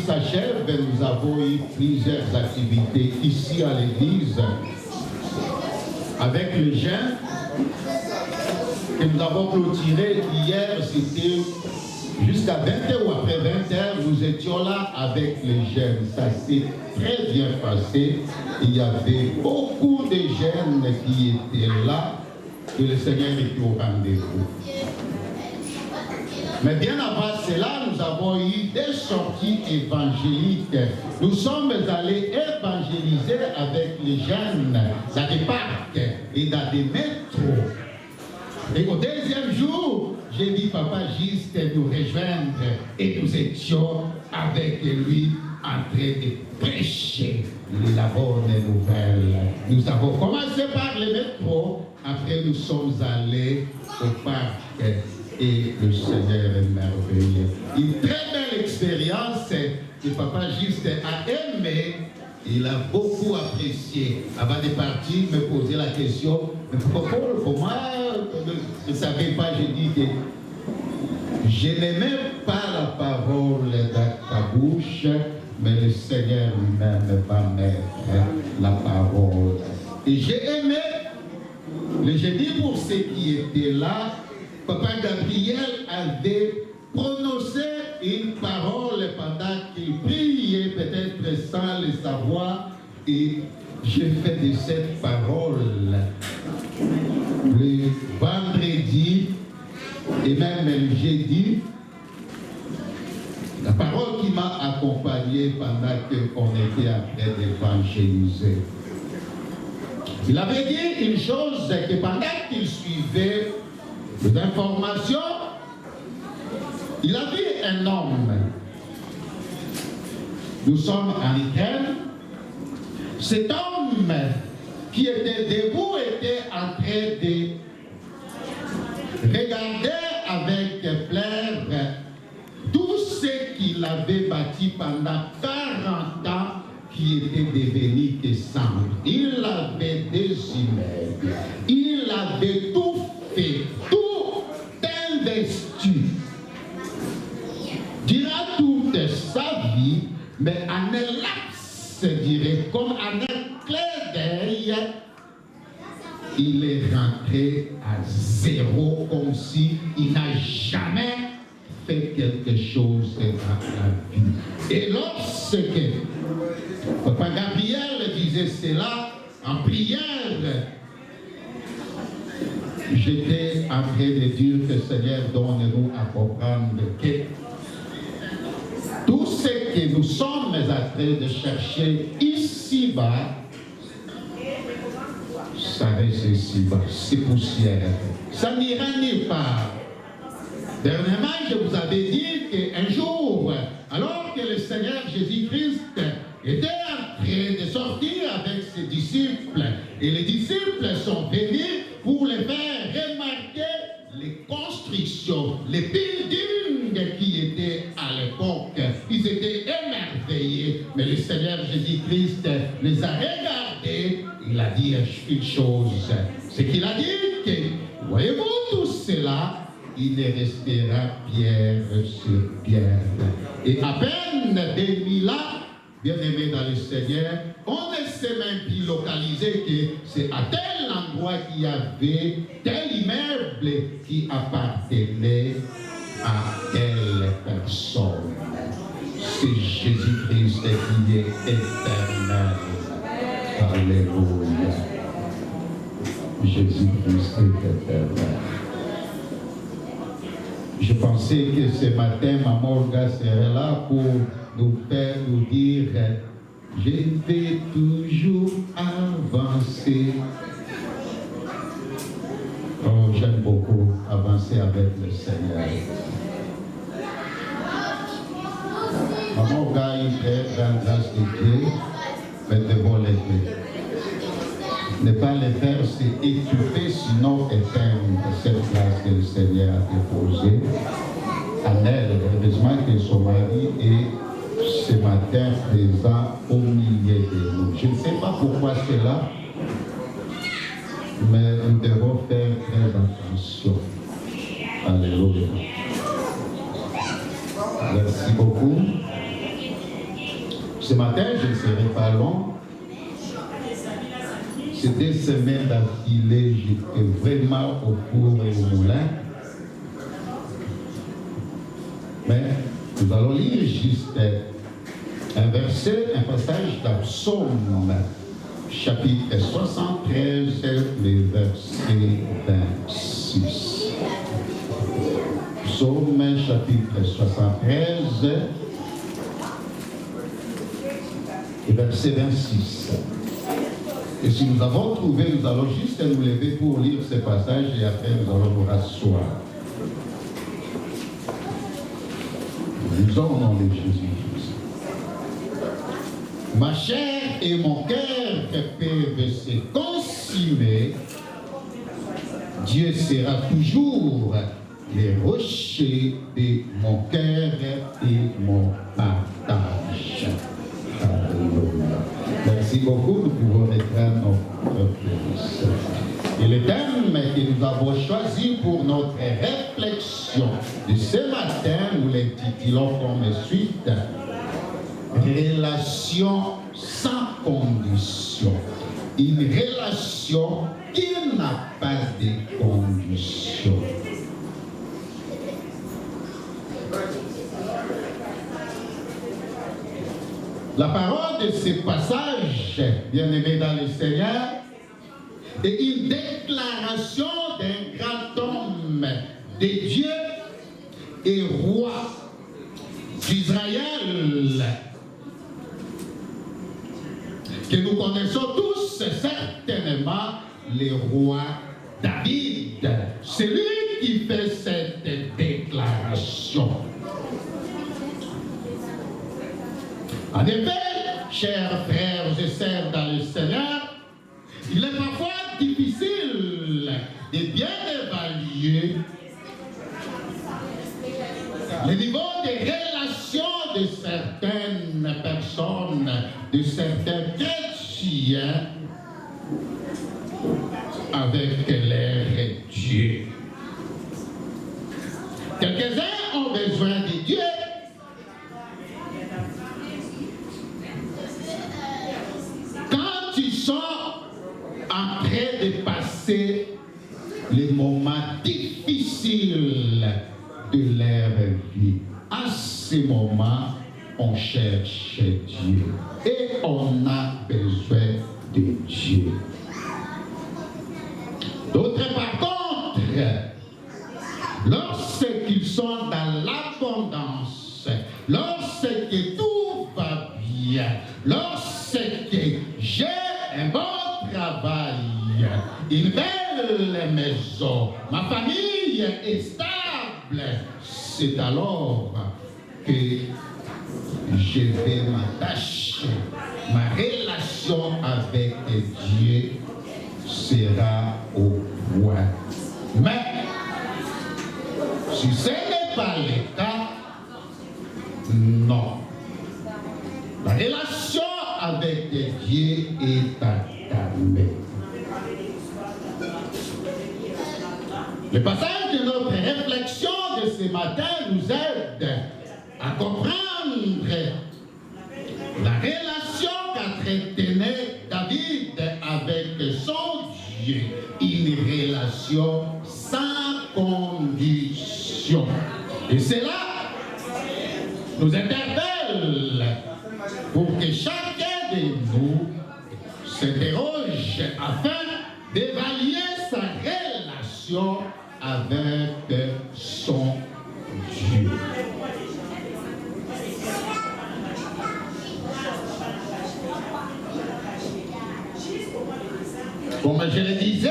s'achève, nous avons eu plusieurs activités ici à l'église avec le jeûne que nous avons clôturé hier. C'était jusqu'à 20h ou après 20h, nous étions là avec les jeunes. Ça s'est très bien passé. Il y avait beaucoup de jeunes qui étaient là, que le Seigneur était au rendez-vous. Mais bien avant cela, nous avons eu des sorties évangéliques. Nous sommes allés évangéliser avec les jeunes dans des parcs et dans des métros. Et au deuxième jour, j'ai dit Papa Juste nous rejoindre et nous étions avec lui en train de prêcher la bonne nouvelle. Nous avons commencé par le métro, après nous sommes allés au parc et le Seigneur est merveilleux. Une très belle expérience que Papa Juste a aimé. Il a beaucoup apprécié. Avant de partir, me poser la question, mais pour moi, je ne savais pas, j'ai dit que je n'aimais pas la parole dans ta bouche, mais le Seigneur lui-même va mettre la parole. Et j'ai aimé, j'ai dit pour ceux qui étaient là, Papa Gabriel avait prononcé une parole pendant qu'il priait, peut-être sans le savoir, et j'ai fait de cette parole le vendredi et même le jeudi, la parole qui m'a accompagné pendant qu'on était en train d'évangéliser. Il avait dit une chose, que pendant qu'il suivait les informations, il a vu un homme. Nous sommes en Ukraine. Cet homme qui était debout était en train de regarder avec plaisir tout ce qu'il avait bâti pendant 40 ans qui était devenu des cendres. Il avait des immeubles. Il avait tout fait, tout investi. Durant toute sa vie, mais en un laps, dirait, comme en un clin d'œil, il est rentré à zéro, comme si il n'a jamais fait quelque chose dans la vie. Et lorsque Papa Gabriel disait cela en prière, j'étais en train de dire que Seigneur donne-nous à comprendre que tout ce que nous sommes en train de chercher ici-bas, ça reste ici-bas, c'est poussière. Ça n'ira nulle part. Dernièrement, je vous avais dit qu'un jour, alors que le Seigneur Jésus-Christ était en train de sortir avec ses disciples, et les disciples sont venus pour les faire remarquer les constructions, les buildings qui étaient à l'époque. Ils étaient émerveillés, mais le Seigneur Jésus-Christ les a regardés. Il a dit une chose, c'est qu'il a dit que, voyez-vous tout cela, il ne restera pierre sur pierre. Et à peine 2000 ans, bien-aimés dans le Seigneur, on ne sait même plus localiser que c'est à tel endroit qu'il y avait tel immeuble qui appartenait à telle personne. C'est Jésus-Christ qui est éternel. Alléluia. Jésus-Christ est éternel. Je pensais que ce matin, Maman Olga serait là pour nous faire nous dire je vais toujours avancer. Oh, j'aime beaucoup avancer avec le Seigneur. Maman Olga a une très grande grâce de Dieu, mais devons l'aider. Ne pas les faire s'étouffer, sinon éteindre cette grâce que le Seigneur a déposée en elle. Heureusement que son mari est ce matin présent au milieu de nous. Je ne sais pas pourquoi c'est là, mais nous devons faire très attention. Alléluia. Merci beaucoup. Ce matin, je ne serai pas long. C'est des semaines d'affilée, j'étais vraiment au four et au moulin. Mais nous allons lire juste un verset, un passage d'un psaume, chapitre 73, le verset 26. Psaume, chapitre 73, le verset 26. Et si nous avons trouvé, nous allons juste nous lever pour lire ce passage et après nous allons nous rasseoir. Nous au nom de Jésus-Christ. Ma chair et mon cœur peuvent se consumer. Dieu sera toujours les rochers de mon cœur et mon partage. Alléluia. Merci beaucoup, nous pouvons éteindre notre place. Et le thème que nous avons choisi pour notre réflexion de ce matin, nous l'intitulons comme suit, relation sans condition. Une relation qui n'a pas de condition. La parole de ce passage, bien-aimé dans le Seigneur, est une déclaration d'un grand homme de Dieu et roi d'Israël, que nous connaissons tous certainement, le roi David. C'est lui qui fait cette déclaration. En effet, chers frères et sœurs dans le Seigneur, il est parfois difficile de bien évaluer le niveau de relation de certaines personnes, de certains chrétiens avec leur Dieu. Quelques-uns ont besoin de Dieu. Quand ils sont en train de passer les moments difficiles de leur vie, à ce moment, on cherche Dieu et on a besoin de Dieu. D'autres, par contre, lorsqu'ils sont dans l'abondance, lorsque tout va bien, lorsque j'ai un bon travail, une belle maison, ma famille est stable, c'est alors que je vais m'attacher. Ma relation avec Dieu sera au point. Mais si ce n'est pas le cas, non. La relation avec Dieu est entamée. Le passage de notre réflexion de ce matin nous aide à comprendre la relation qu'entretenait David avec son Dieu. Une relation sans condition. Et cela nous interpelle pour que chacun de nous s'interroge afin d'évaluer sa relation avec son Dieu. Comme je le disais,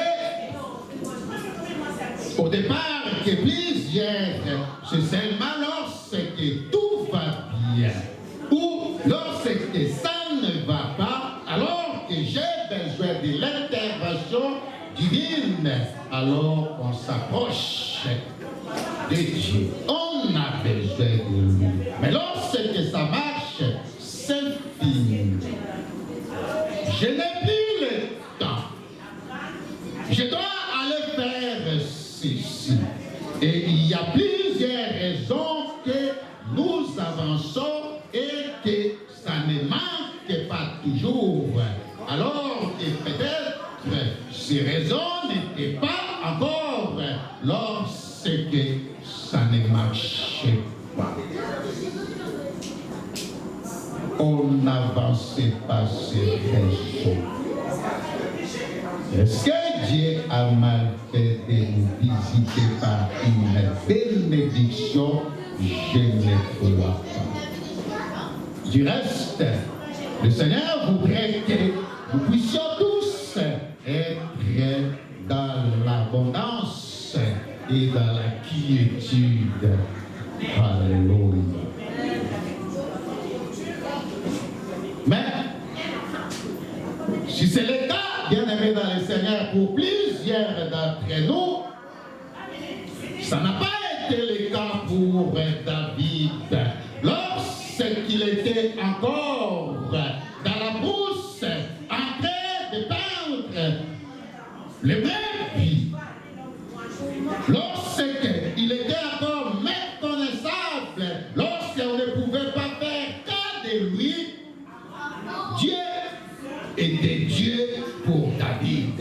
au départ, que plusieurs, c'est seulement lorsque tout va bien, ou lorsque ça ne va pas, alors que j'ai besoin de l'intervention divine, alors on s'approche de Dieu. On a besoin de lui. Mais lorsque ça marche, c'est fini. Je n'ai plus le temps. Je dois aller faire ceci. Et il y a plusieurs raisons que nous avançons et que ça ne marche que pas toujours, alors que peut-être ces raisons n'étaient pas encore lorsque ça ne marchait pas. On n'avançait pas ces raisons. Est-ce que Dieu a mal fait de nous visiter par une bénédiction? Je ne crois pas. Du reste, le Seigneur voudrait que nous puissions tous être dans l'abondance et dans la quiétude. Alléluia. Mais, si c'est le cas, bien aimé dans le Seigneur, pour plusieurs d'entre nous, ça n'a pas été le cas pour David. Lorsqu'il était encore dans la brousse, en train de peindre les brebis, lorsqu'il était encore méconnaissable, lorsqu'on ne pouvait pas faire cas de lui, Dieu était Dieu pour David.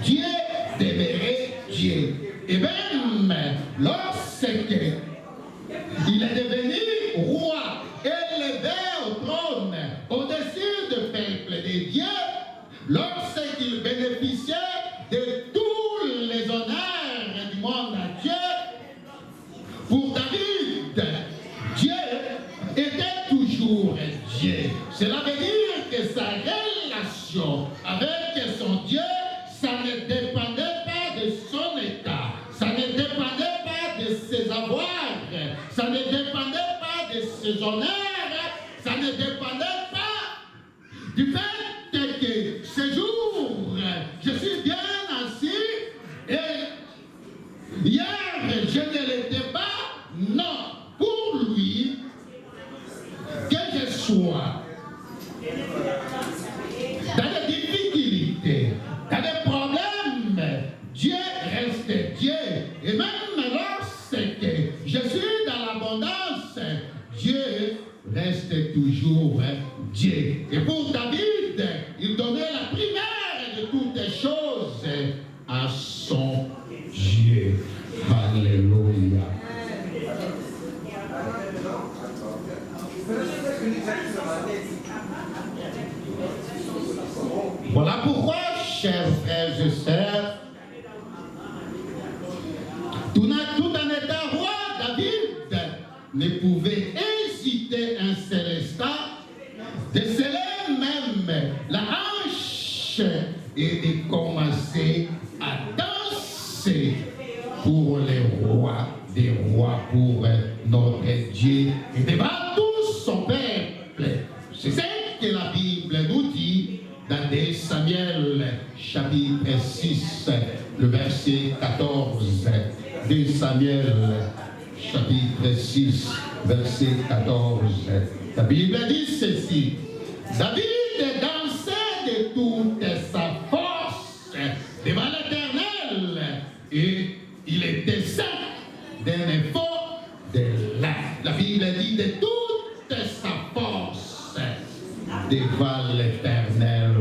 Dieu demeurait Dieu. Et même lorsqu'il est devenu roi, élevé au trône, au-dessus du peuple de Dieu, lorsqu'il bénéficiait de tous les honneurs du monde entier, pour David, Dieu était toujours Dieu. Cela veut dire que sa relation avec son Dieu, ça ne dépendait pas de son état, ça ne dépendait pas de ses avoirs, ça ne dépendait pas de ses honneurs, ça ne dépendait pas du fait que ce jour, je suis bien assis et hier, je ne l'étais pas. Non, pour lui, que je sois dans des difficultés, dans des problèmes, Dieu reste Dieu. Et même lorsque je suis dans l'abondance, Dieu reste toujours Dieu. Et pour David, il donnait la primaire de toutes les choses à son Dieu. Alléluia. Voilà pourquoi, chers frères et sœurs, tout en étant roi, David ne pouvait hésiter un seul instant de sceller même la hanche et de commencer à danser pour les rois des rois, pour notre Dieu et devant tout son peuple. C'est ce que la Bible nous dit dans 2 Samuel chapitre 6, le verset 14. 2 Samuel chapitre 6, verset 14. La Bible dit ceci: David dansait de toute sa force devant l'Éternel et il était saint d'un effort de l'âme. La Bible dit de toute sa force devant l'Éternel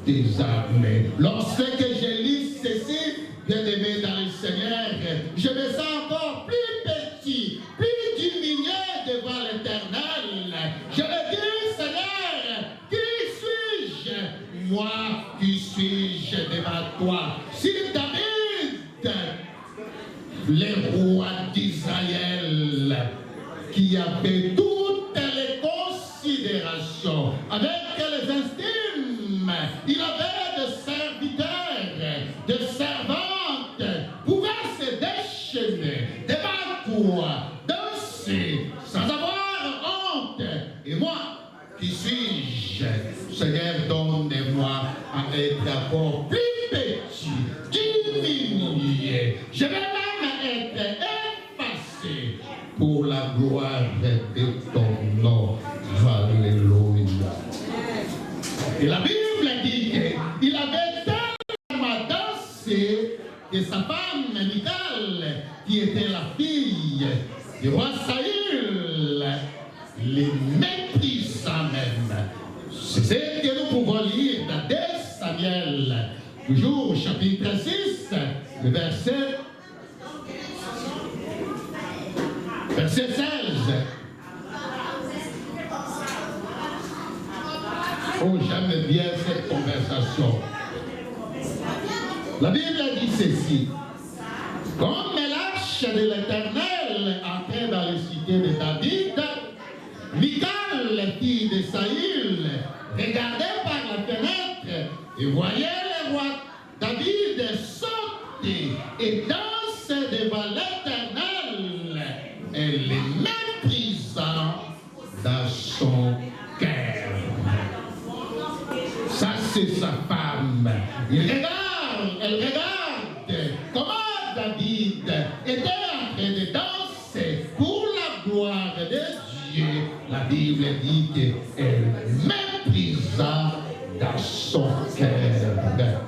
des armées. Lorsque je lis ceci, bien-aimé dans le Seigneur, je me sens encore plus petit, plus diminué devant l'Éternel. Je le dis, Seigneur, qui suis-je? Moi, qui suis-je devant toi? Si David, le roi d'Israël, qui avait toutes les considérations, avec les estimes, il avait de serviteurs, de servantes, pouvait se déchaîner devant toi, danser sans avoir honte. Et moi, qui suis-je? Seigneur, donne-moi à être encore plus petit, diminué. Je vais même être effacé pour la gloire de ton nom. Alléluia. Et la Bible dit qu'il avait tellement dansé que sa femme Michal, qui était la fille du roi Saül, les méprisa même. Ce C'est que nous pouvons lire dans 2 Samuel, toujours au chapitre 6, le verset 16. Oh, j'aime bien cette conversation. La Bible dit ceci. Comme l'arche de l'Éternel entrait dans les cités de David, Michal, fille de Saül, regardait par la fenêtre et voyait le roi David sauter et danser devant l'Éternel. Elle le méprisa dans son cœur. Ça, c'est sa femme. Elle regarde comment David était en train de danser pour la gloire de Dieu. La Bible dit qu'elle méprisa dans son cœur.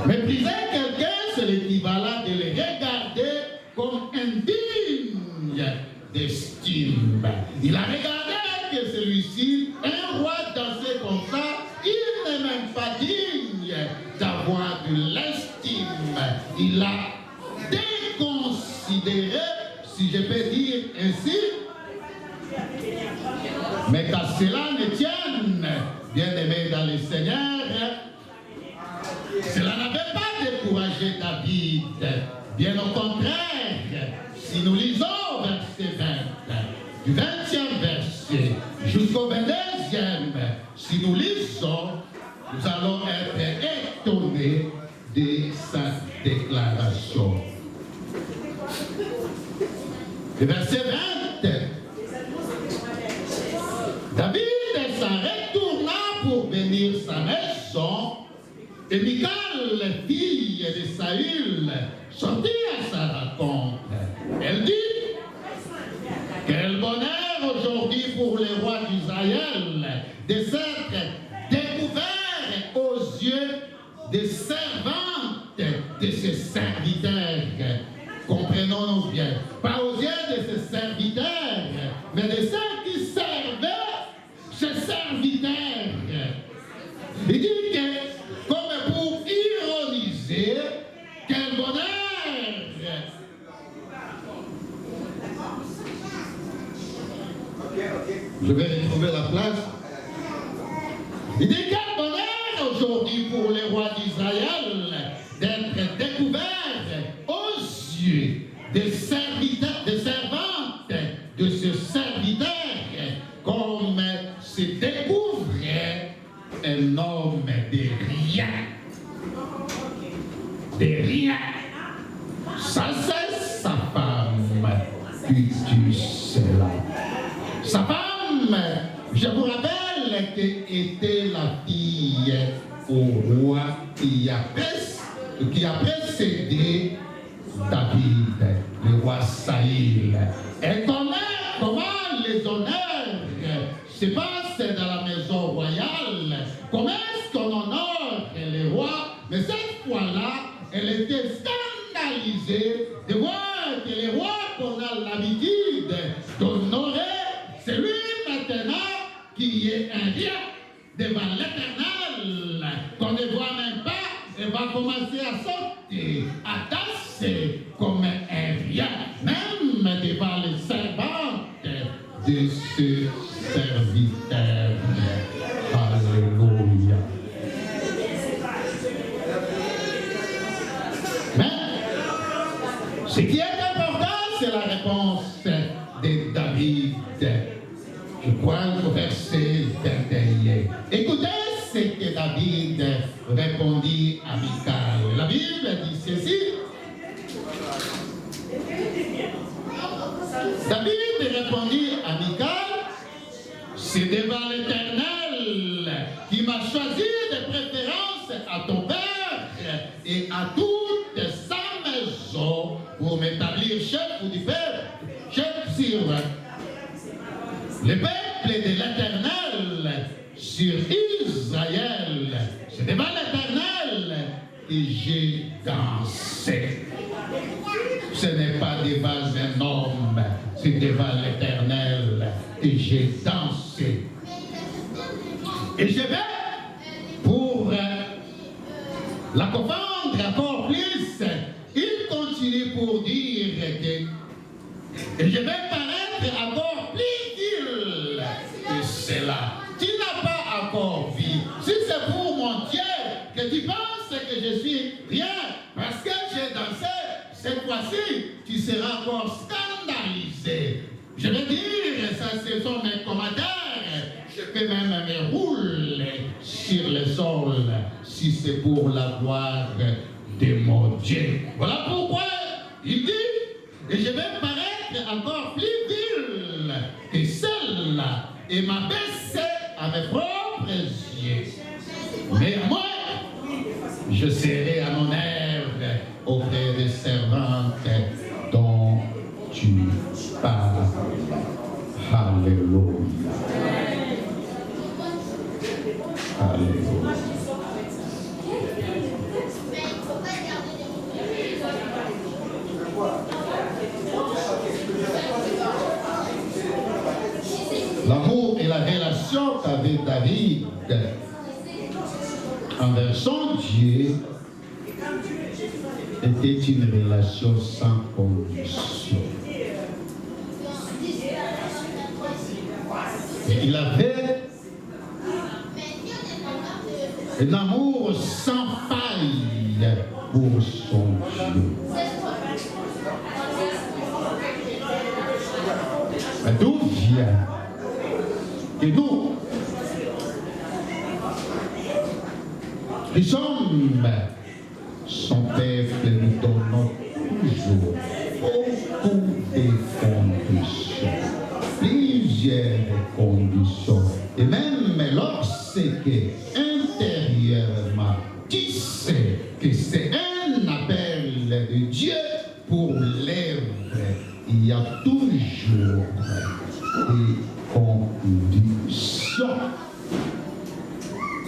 Mépriser quelqu'un, c'est l'équivalent de le regarder comme indigne d'estime. Il a regardé que celui-ci, un roi dansait comme ça, il n'est même pas digne d'avoir de l'estime. Il a déconsidéré, si je peux dire ainsi, mais qu'à cela ne tienne, bien-aimé dans le Seigneur, cela n'avait pas découragé David. Bien au contraire, si nous lisons verset 20, du 20e verset jusqu'au 22e, si nous lisons, nous allons être étonnés de sa déclaration. Le verset 20, David s'en retourna pour bénir sa maison, et Michal, fille de Saül, sortit à sa rencontre. Elle dit, quel bonheur aujourd'hui pour les rois d'Israël de s'être découvert aux yeux des servantes de ses serviteurs. Comprenons-nous bien. Pas aux yeux de ses serviteurs, mais de ceux qui servaient ses serviteurs. Il dit que, comme pour ironiser, quel bonheur! Je vais retrouver la place. Il dit quel bonheur aujourd'hui pour les rois d'Israël d'être découverts aux yeux des serviteurs, des servantes de ce serviteur, comme se découvrait un homme de rien. De rien. Ça, c'est sa femme qui dit cela. Sa femme, je vous rappelle qu'elle était la fille au roi qui a précédé David, le roi Saül. Et comment les honneurs se passent dans la maison royale, comment est-ce qu'on honore les rois, mais cette fois-là, elle était scandalisée de voir que les rois qu'on a l'habitude d'honorer, c'est lui maintenant qui est un rien devant l'Éternel, qu'on ne voit même pas, et va commencer à sauter, à danser comme un rien, même devant les servantes de ce serviteur. Alléluia. Mais ce qui est important, c'est la réponse de David. Je crois au verset 21. Écoutez ce que David répondit à Michal. La Bible dit ceci. David répondit à Michal, c'est devant l'Éternel qui m'a choisi de préférence à ton père et à toute sa maison pour m'établir chef du peuple, chef sur le peuple de l'Éternel, sur Israël. C'est devant l'Éternel que j'ai dansé. Ce n'est pas devant un homme, c'est devant l'Éternel que j'ai dansé. Et je vais, pour la confondre encore plus, il continue pour dire que et je vais paraître encore plus vil que cela. Tu n'as pas encore vu. Si c'est pour mon Dieu que tu penses que je suis rien, parce que j'ai dansé, cette fois-ci, tu seras encore scandalisé. Je vais dire, ça ce sont mes commentaires. Je peux même me rouler sur le sol si c'est pour la gloire de mon Dieu. Voilà pourquoi il dit, et je vais paraître encore plus vil que celle-là et m'abaisser à mes propres yeux. Mais moi, je serai à mon œuvre auprès des servantes dont tu parles. Alléluia. Alléluia. L'amour et la relation qu'avait David envers son Dieu était une relation sans condition. Et il avait un amour sans faille pour son Dieu. Mais d'où vient que nous, qui sommes son peuple, nous donnons toujours beaucoup de conditions, plusieurs conditions, et même lorsque intérieurement tu sais que c'est un appel de Dieu pour l'œuvre, il y a toujours des conditions.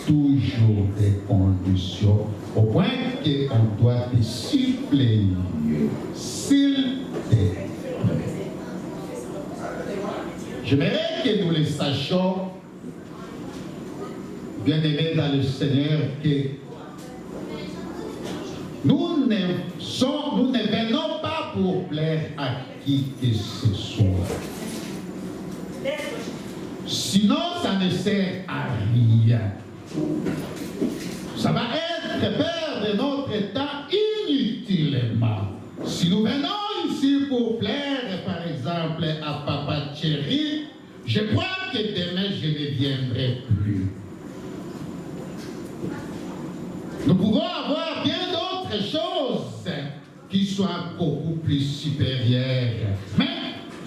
Toujours des conditions, au point qu'on doit te suppléer, s'il te plaît. J'aimerais que nous le sachions, bien-aimés dans le Seigneur, que nous ne venons pas pour plaire à qui que ce soit. Sinon, ça ne sert à rien. Ça va être perdre notre temps inutilement. Si nous venons ici pour plaire, par exemple, à Papa Thierry, je crois que demain je ne viendrai plus. Nous pouvons avoir bien d'autres choses qui soient beaucoup plus supérieures. Mais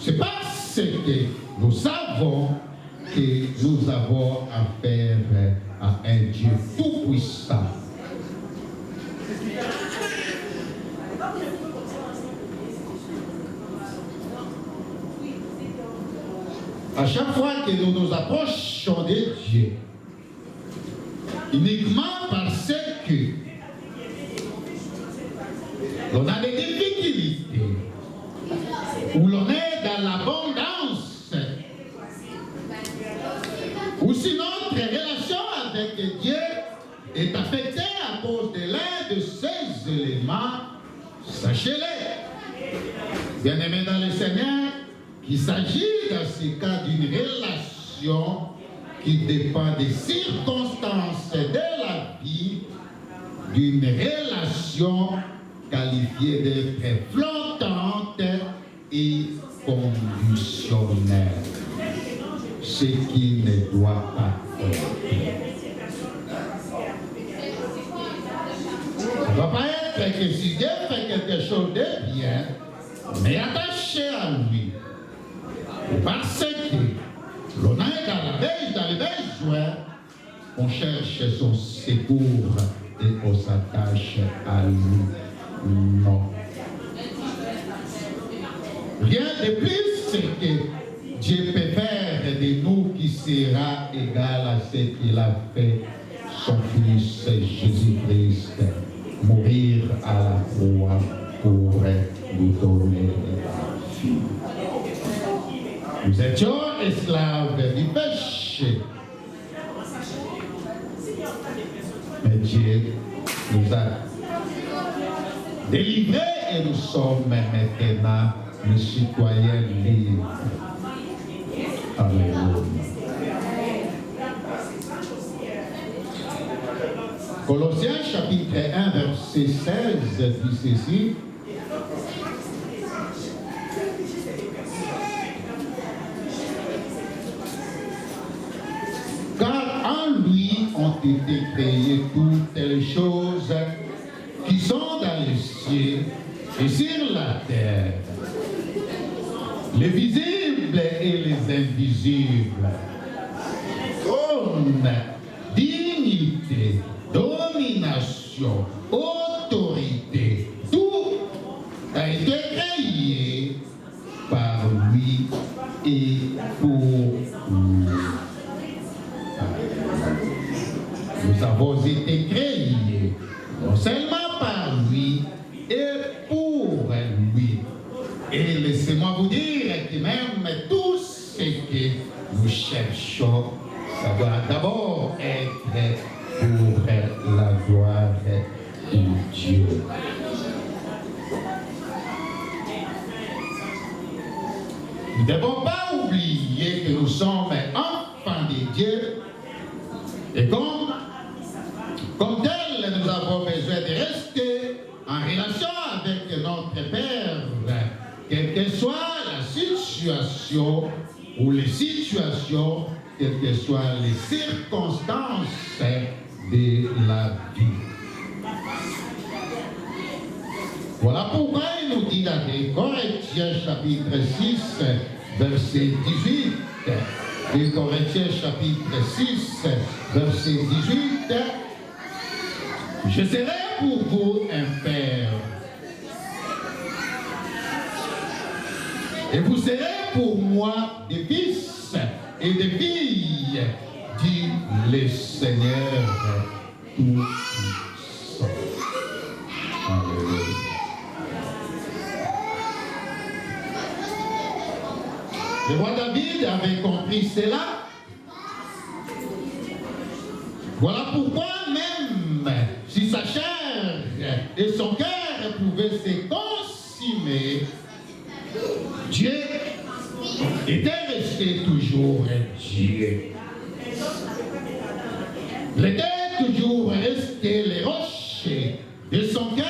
c'est parce que nous savons que nous avons affaire à un Dieu tout-puissant. À chaque fois que nous nous approchons de Dieu, uniquement parce que l'on a des difficultés, ou l'on est dans l'abondance, ou si notre relation avec Dieu est affectée à cause de l'un de ces éléments, sachez-le, bien-aimés dans le Seigneur, qu'il s'agit dans ce cas d'une relation qui dépend des circonstances de la vie, d'une relation qualifiée d'être flottante et conditionnelle, ce qui ne doit pas être. Ça ne doit pas être que si Dieu fait quelque chose de bien, on est attaché à lui. Parce que l'on est dans le besoin, on cherche son secours et on s'attache à lui. Non. Rien de plus que Dieu peut faire de nous qui sera égal à ce qu'il a fait son Fils Jésus-Christ mourir à la croix pour nous donner la vie. Nous étions esclaves du péché. Dieu nous a délivrés et nous sommes maintenant les citoyens libres. Alléluia. Colossiens chapitre 1 verset 16 dit ceci. Car en lui ont été créées toutes les choses qui sont dans les cieux et sur la terre, les visibles et les invisibles, trône, dignité, domination, autorité, tout a été créé par lui et pour lui. Nous avons été créés non seulement par lui et pour lui. Et laissez-moi vous dire que même tout ce que nous cherchons, ça doit d'abord être pour la gloire de Dieu. Nous ne devons pas oublier que nous sommes enfants de Dieu et comme tel, nous avons besoin de rester en relation avec notre Père, quelle que soit la situation ou les situations, quelles que soient les circonstances de la vie. Voilà pourquoi il nous dit dans les Corinthiens chapitre 6, verset 18, les Corinthiens chapitre 6, verset 18, je serai pour vous un père, et vous serez pour moi des fils et des filles, dit le Seigneur tout-puissant. Alléluia. Le roi David avait compris cela. Voilà pourquoi même si sa chair et son cœur pouvaient se consumer, Dieu était resté toujours Dieu. Il était toujours resté les rochers de son cœur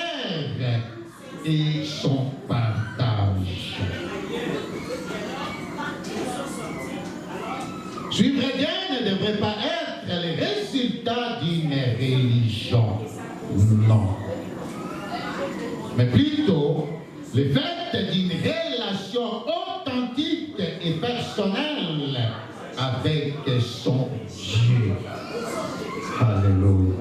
et son partage. Suivre Dieu ne devrait pas être le résultat d'une religion. Non. Mais plutôt le fait d'une relation authentique et personnelle avec son Dieu. Alléluia.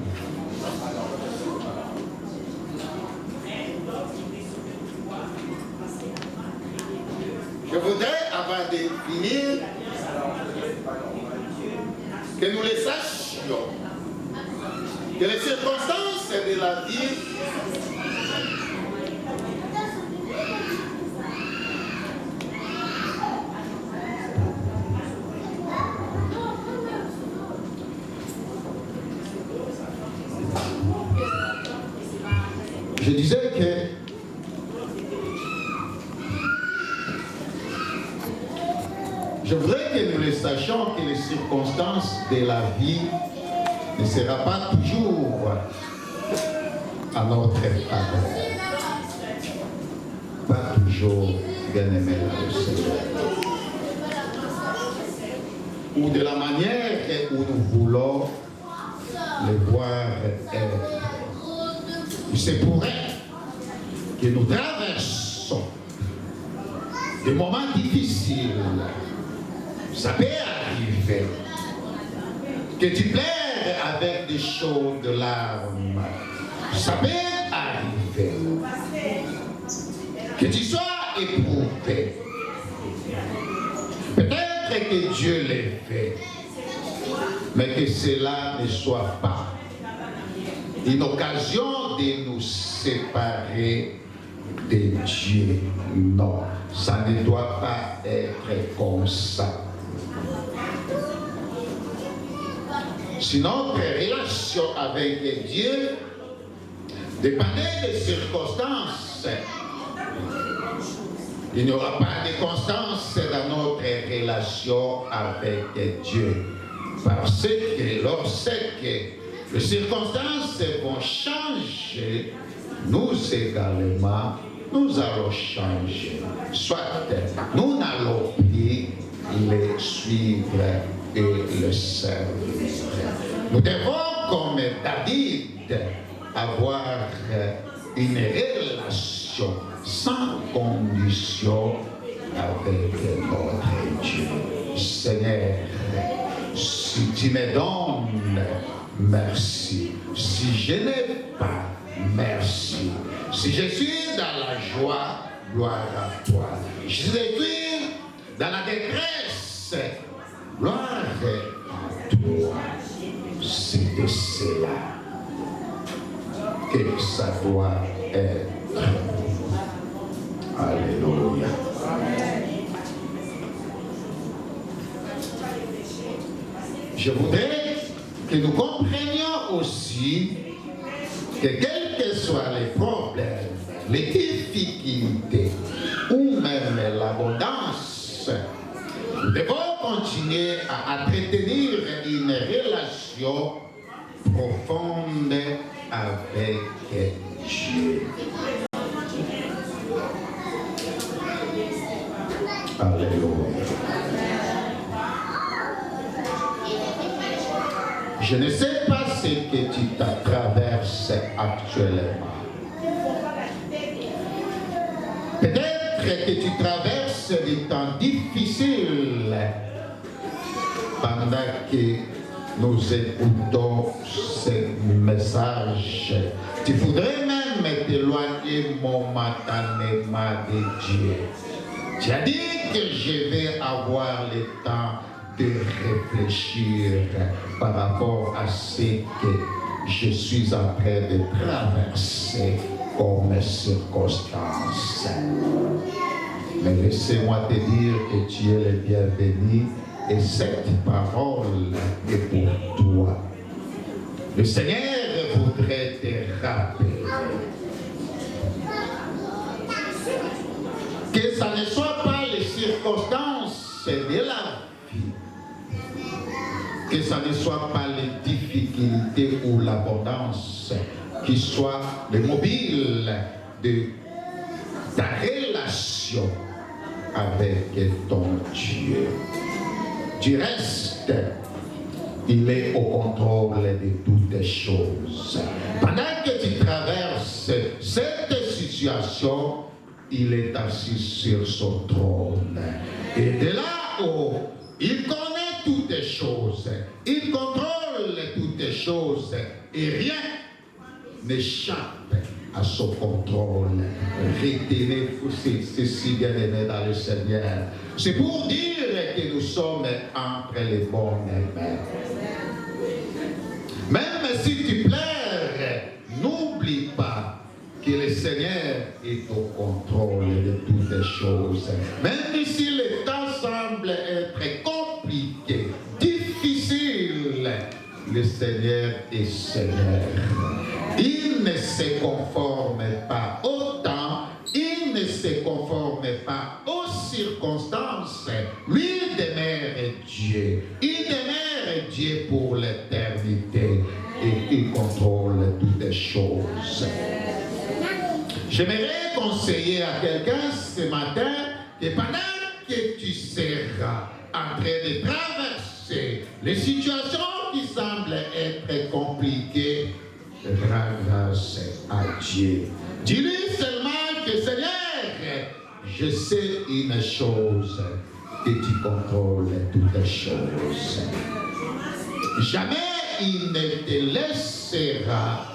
Je voudrais, avant de finir, que nous les sachions, que les circonstances de la vie je disais que je voudrais que nous les sachions que les circonstances de la vie ne seront pas toujours à notre faveur. Pas toujours, bien aimé le Seigneur. Ou de la manière où nous voulons les voir être. C'est pour elle que nous traversons des moments difficiles. Ça peut arriver que tu pleures avec des chaudes larmes. Ça peut arriver que tu sois éprouvé. Peut-être que Dieu l'ait fait, mais que cela ne soit pas une occasion de nous séparer de Dieu. Non, ça ne doit pas être comme ça. Si notre relation avec Dieu dépendait des circonstances, il n'y aura pas de constance dans notre relation avec Dieu. Parce que lorsque les circonstances vont changer, nous également, nous allons changer. Soit nous n'allons plus les suivre et le servir. Nous devons, comme David, avoir une relation sans condition avec notre Dieu. Seigneur, si tu me donnes, merci. Si je n'ai pas, merci. Si je suis dans la joie, gloire à toi. Si je suis dans la détresse, gloire à toi. C'est de cela que ça doit être. Alléluia. Je voudrais que nous comprenions aussi que quels que soient les problèmes, les difficultés ou même l'abondance, nous devons continuer à entretenir une relation profonde avec Dieu. Alléluia. Je ne sais pas ce que tu traverses actuellement. Peut-être que tu traverses des temps difficiles pendant que nous écoutons ces messages. Tu voudrais même t'éloigner momentanément de Dieu. Tu as dit que je vais avoir le temps de réfléchir par rapport à ce que je suis en train de traverser comme circonstance. Mais laissez-moi te dire que tu es le bienvenu et cette parole est pour toi. Le Seigneur voudrait te rappeler que ça ne soit pas les circonstances de la vie, que ça ne soit pas les difficultés ou l'abondance qui soient les mobiles de ta relation avec ton Dieu. Du reste, il est au contrôle de toutes les choses. Pendant que tu traverses cette situation, il est assis sur son trône. Et de là-haut, il connaît toutes les choses. Il contrôle toutes les choses. Et rien n'échappe à son contrôle. Retenez ceci, bien-aimés dans le Seigneur. C'est pour dire que nous sommes entre les bonnes mains. Même si tu pleures, n'oublie pas que le Seigneur est au contrôle de toutes les choses. Même si le temps semble être compliqué, difficile, le Seigneur est Seigneur. Il ne se conforme pas au temps, il ne se conforme pas aux circonstances. Lui demeure Dieu. Il demeure Dieu pour l'éternité et il contrôle toutes les choses. J'aimerais conseiller à quelqu'un ce matin que pendant que tu seras en train de traverser les situations qui semblent être compliquées, rends grâce à Dieu. Dis-lui seulement que Seigneur, je sais une chose, que tu contrôles toutes les choses. Jamais il ne te laissera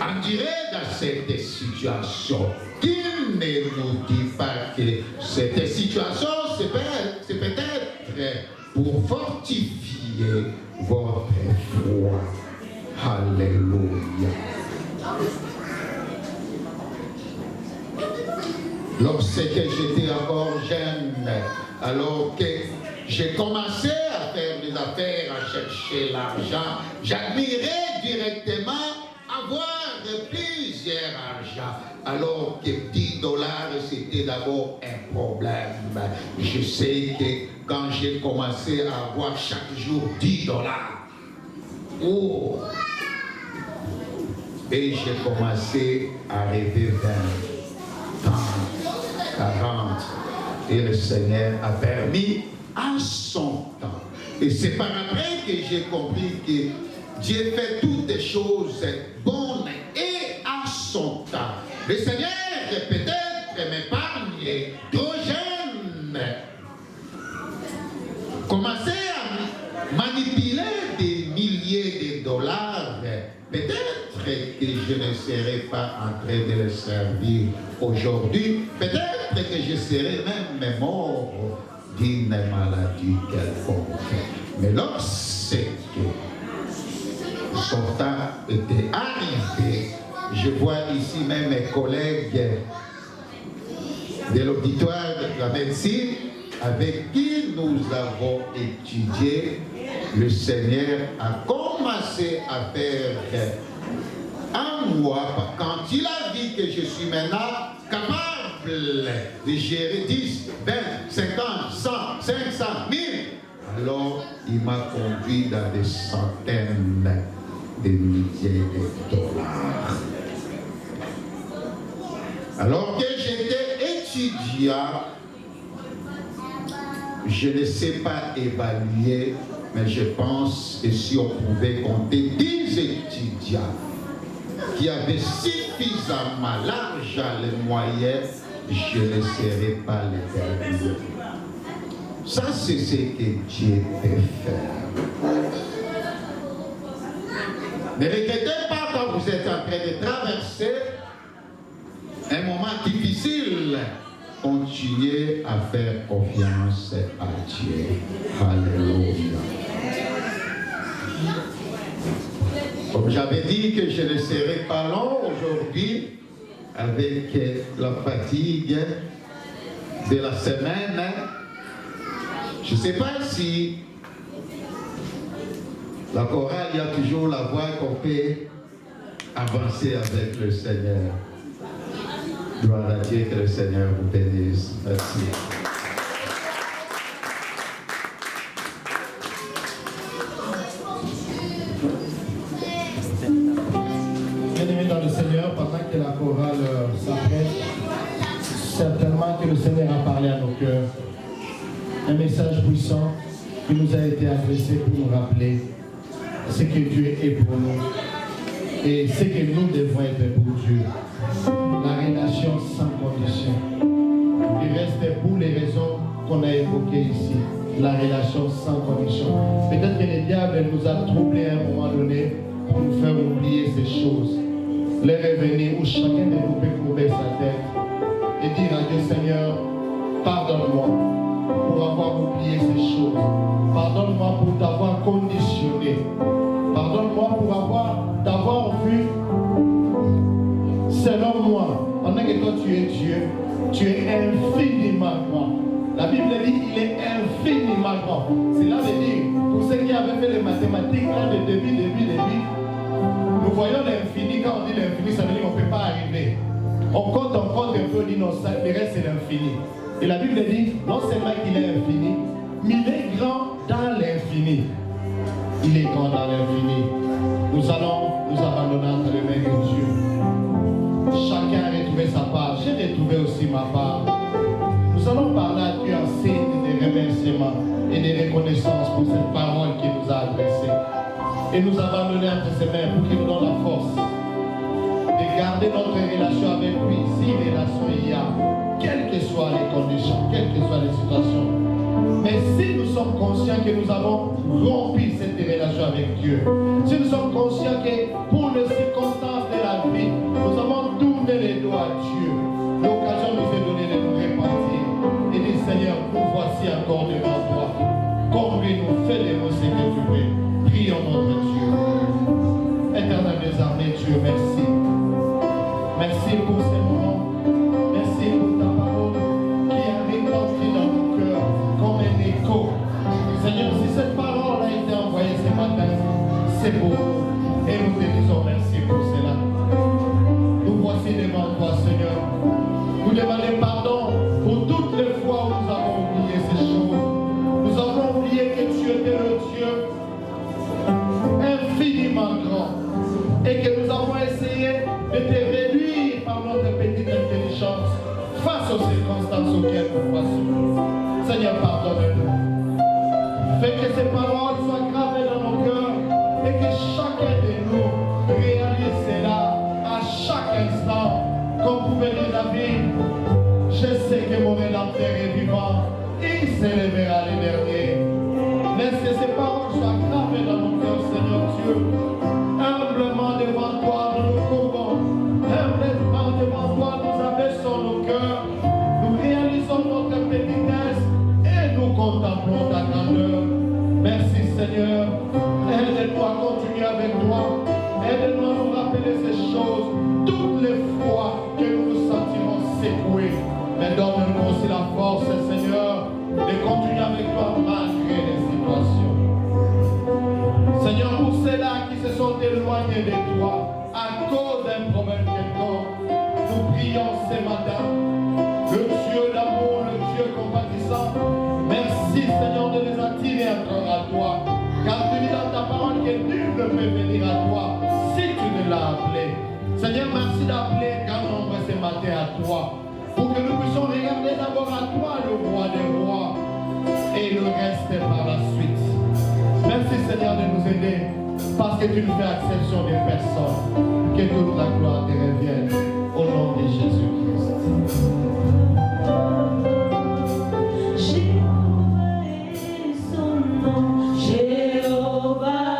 endurer dans cette situation. Il ne nous dit pas que cette situation, c'est peut-être pour fortifier votre foi. Alléluia. Lorsque j'étais encore jeune, alors que j'ai commencé à faire des affaires à chercher l'argent. J'admirais directement avoir plusieurs argent, alors que $10 c'était d'abord un problème. Je sais que quand j'ai commencé à avoir chaque jour $10, oh, et j'ai commencé à rêver 20, 30, 40, et le Seigneur a permis à son temps. Et c'est par après que j'ai compris que Dieu fait toutes les choses bonnes et à son temps. Le Seigneur peut-être m'épargne trop jeune. Commencer à manipuler des milliers de dollars, peut-être que je ne serai pas en train de le servir aujourd'hui. Peut-être que je serai même mort d'une maladie quelconque. Mais lorsque son temps était arrivé, je vois ici même mes collègues de l'auditoire de la médecine avec qui nous avons étudié. Le Seigneur a commencé à faire en moi, quand il a dit que je suis maintenant capable de gérer 10, 20, 50, 100, 500, 1000, alors il m'a conduit dans des centaines de milliers de dollars. Alors que j'étais étudiant, je ne sais pas évaluer, mais je pense que si on pouvait compter 10 étudiants qui avaient suffisamment l'argent, les moyens, je ne serais pas le dernier. Ça, c'est ce que Dieu peut faire. Ne regrettez pas quand vous êtes en train de traverser un moment difficile. Continuez à faire confiance à Dieu. Alléluia. Comme j'avais dit que je ne serai pas long aujourd'hui avec la fatigue de la semaine, je ne sais pas si la chorale, il y a toujours la voix qu'on peut avancer avec le Seigneur. Gloire à Dieu, que le Seigneur vous bénisse. Merci. Bien-aimés dans le Seigneur, pendant que la chorale s'apprête, certainement que le Seigneur a parlé à nos cœurs. Un message puissant qui nous a été adressé pour nous rappeler ce que Dieu est pour nous et ce que nous devons être pour Dieu. La relation sans condition. Il reste pour les raisons qu'on a évoquées ici. La relation sans condition. Peut-être que le diable nous a troublés à un moment donné pour nous faire oublier ces choses. Les revenir où chacun de nous peut courber sa tête et dire à Dieu, Seigneur, pardonne-moi pour avoir oublié ces choses. Pardonne-moi pour t'avoir conditionné. Pardonne-moi pour t'avoir vu selon moi. Pendant que toi tu es Dieu, tu es infiniment grand. La Bible dit qu'il est infiniment grand. Cela veut dire, pour ceux qui avaient fait les mathématiques là de début, nous voyons l'infini. Quand on dit l'infini, ça veut dire qu'on ne peut pas arriver. On compte un peu, on dit non, ça, le reste c'est l'infini. Et la Bible dit, non seulement qu'il est infini, mais il est grand dans l'infini. Il est grand dans l'infini. Nous allons nous abandonner entre les mains de Dieu. Chacun a retrouvé sa part. J'ai retrouvé aussi ma part. Nous allons parler à Dieu en signe de remerciement et de reconnaissance pour cette parole qu'il nous a adressée. Et nous abandonner entre ses mains pour qu'il nous donne la force de garder notre relation avec lui. Si relation il y a, quelles que soient les conditions, quelles que soient les situations. Mais si nous sommes conscients que nous avons rompu cette relation avec Dieu, si nous sommes conscients que pour les circonstances de la vie, nous avons tourné les doigts à Dieu, l'occasion nous est donnée de nous repentir et dire, Seigneur, nous voici encore devant toi. Conduis-nous, fais de nous ce que tu veux. Prions notre Dieu. Éternel des armées, Dieu, merci. Merci pour ces moments. Merci pour ta parole qui a retenti dans nos cœurs comme un écho. Seigneur, si cette parole a c'est pour nous. Et nous te disons merci pour cela. Nous voici devant toi, Seigneur. Nous demandons pardon pour toutes les fois où nous avons oublié ces choses. Nous avons oublié que tu étais le Dieu infiniment grand et que nous avons essayé de te réduire par notre petite intelligence face aux circonstances auxquelles nous passons. Seigneur, pardonne-nous. Fais que ces paroles soient gravées dans nos cœurs et que chacun de nous réalise cela à chaque instant. Comme pouvait dire David, je sais que mon Rédempteur est vivant, il s'élèvera les derniers. Laisse que ces paroles soient gravées dans nos cœurs, Seigneur Dieu. Humblement devant toi, nous nous courbons. Humblement devant toi, nous abaissons nos cœurs. Nous réalisons notre petitesse et nous contemplons ta grandeur. Merci Seigneur. Aide-nous à continuer avec toi. Aide-nous à nous rappeler ces choses toutes les fois que nous nous sentirons secoués. Mais donne-nous aussi la force, Seigneur, de continuer avec toi malgré les situations. Seigneur, pour ceux-là qui se sont éloignés de toi à cause d'un problème quelconque, nous prions ce matin, le Dieu d'amour, le Dieu compatissant. Merci Seigneur de les attirer encore à toi, car tu dis dans ta parole que nul ne peut venir à toi si tu ne l'as appelé. Seigneur, merci d'appeler grand nombre ce matin à toi, pour que nous puissions regarder d'abord à toi, le roi des rois, et le reste par la suite. Merci Seigneur de nous aider, parce que tu nous fais exception des personnes. Que toute la gloire te revienne, au nom de Jésus-Christ. Jehovah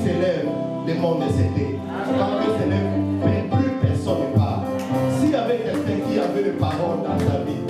s'élève, le monde s'était. Quand Dieu s'élève, plus personne ne parle. S'il y avait quelqu'un qui avait des paroles dans ta vie,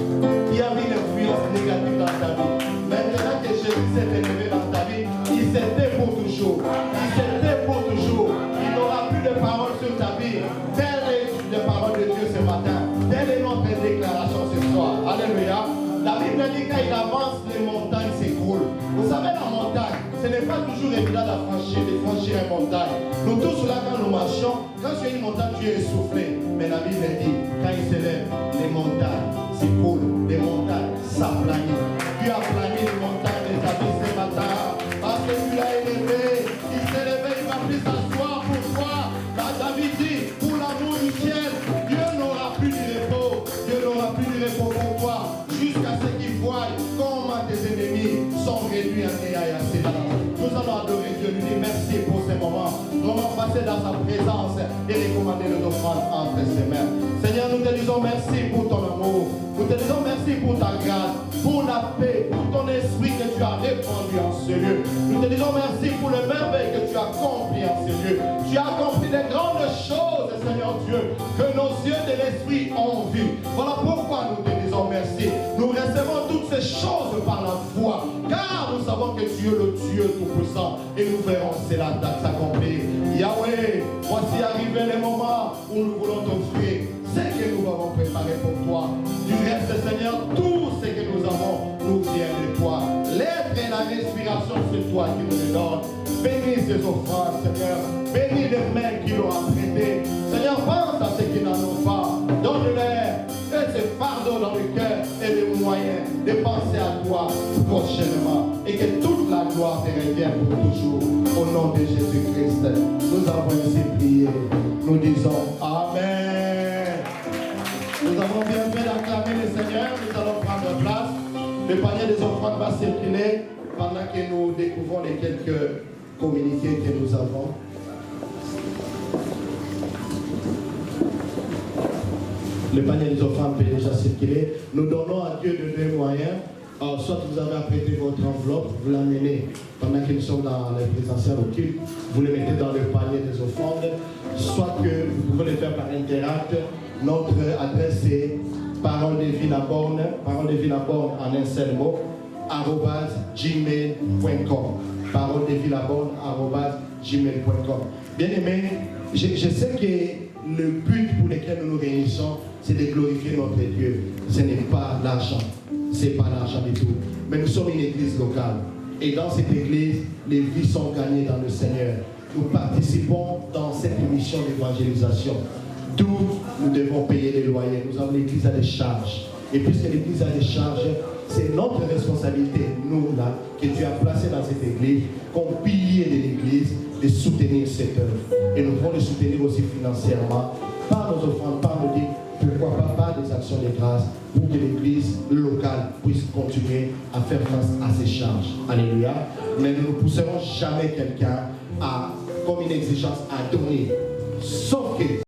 qui avait une influence négative dans ta vie, maintenant que Jésus s'est élevé dans ta vie, il s'était pour toujours. Il s'était pour toujours. Il n'aura plus de paroles sur ta vie. Telle est la parole de Dieu ce matin. Telle est notre déclaration ce soir. Alléluia. La Bible dit quand il avance, les montagnes s'écroulent. Vous savez, la montagne, ce n'est pas toujours évident de franchir une montagne. Nous tous là, quand nous marchons, quand tu es une montagne, tu es essoufflé. Mais la Bible dit, quand il s'élève, les montagnes s'écroulent, les montagnes s'aplanissent. Dieu a plané les montagnes de ta vie ce matin. Parce que tu l'as élevé, il s'est élevé, il va plus s'asseoir pour toi. Quand David dit, pour l'amour du ciel, Dieu n'aura plus de repos. Dieu n'aura plus de repos pour toi. Jusqu'à ce qu'ils voient comment tes ennemis sont réduits à néant et à cela. Nous allons adorer Dieu, lui dire merci pour ces moments. Nous allons passer dans sa présence et recommander nos offrandes entre ses mains. Seigneur, nous te disons merci pour ton amour. Nous te disons merci pour ta grâce, pour la paix, pour ton esprit que tu as répandu en ce lieu. Nous te disons merci pour les merveilles que tu as accomplies en ce lieu. Tu as accompli des grandes choses, Seigneur Dieu, que nos yeux de l'esprit ont vues. Voilà pourquoi nous te disons merci. Nous recevons toutes ces choses par la foi, car nous savons que tu es le Dieu Tout-Puissant et nous verrons cela s'accomplir. Yahweh, voici arrivé le moment où nous voulons t'offrir ce que nous avons préparé pour toi. Du reste, Seigneur, tout ce que nous avons nous vient de toi. L'être et la respiration, c'est toi qui nous les donnes. Bénis ces offrandes, Seigneur. Bénis les mains qui l'ont apprêté. Seigneur, pense à ceux qui n'en ont pas. Donne-leur ce fardeau dans le cœur et les moyens de penser à toi prochainement. Et que toute la gloire te revienne pour toujours. Au nom de Jésus-Christ, nous avons ainsi prié. Nous disons Amen. Nous avons bien fait d'acclamer le Seigneur. Nous allons prendre place. Le panier des offrandes va circuler pendant que nous découvrons les quelques communiqués que nous avons. Le panier des offrandes peut déjà circuler. Nous donnons à Dieu de deux moyens. Soit vous avez apprêté votre enveloppe, vous l'amenez pendant que nous sommes dans les présentiels au culte, vous le mettez dans le panier des offrandes. Soit que vous pouvez le faire par Interact. Notre adresse est parole de vie la borne en un seul mot, @gmail.com. Parole de vie la borne @gmail.com. Bien aimé, je sais que le but pour lequel nous nous réunissons, c'est de glorifier notre Dieu. Ce n'est pas l'argent. C'est pas l'argent du tout. Mais nous sommes une église locale. Et dans cette église, les vies sont gagnées dans le Seigneur. Nous participons dans cette mission d'évangélisation. D'où nous devons payer les loyers. Nous avons l'église à des charges. Et puisque l'église a des charges, c'est notre responsabilité, nous là, que tu as placé dans cette église, comme pilier de l'église, de soutenir cette œuvre. Et nous devons le soutenir aussi financièrement, par nos offrandes, par nos dîmes, pourquoi pas par des actions de grâce, pour que l'église locale puisse continuer à faire face à ses charges. Alléluia. Mais nous ne pousserons jamais quelqu'un à, comme une exigence, à donner. Sauf que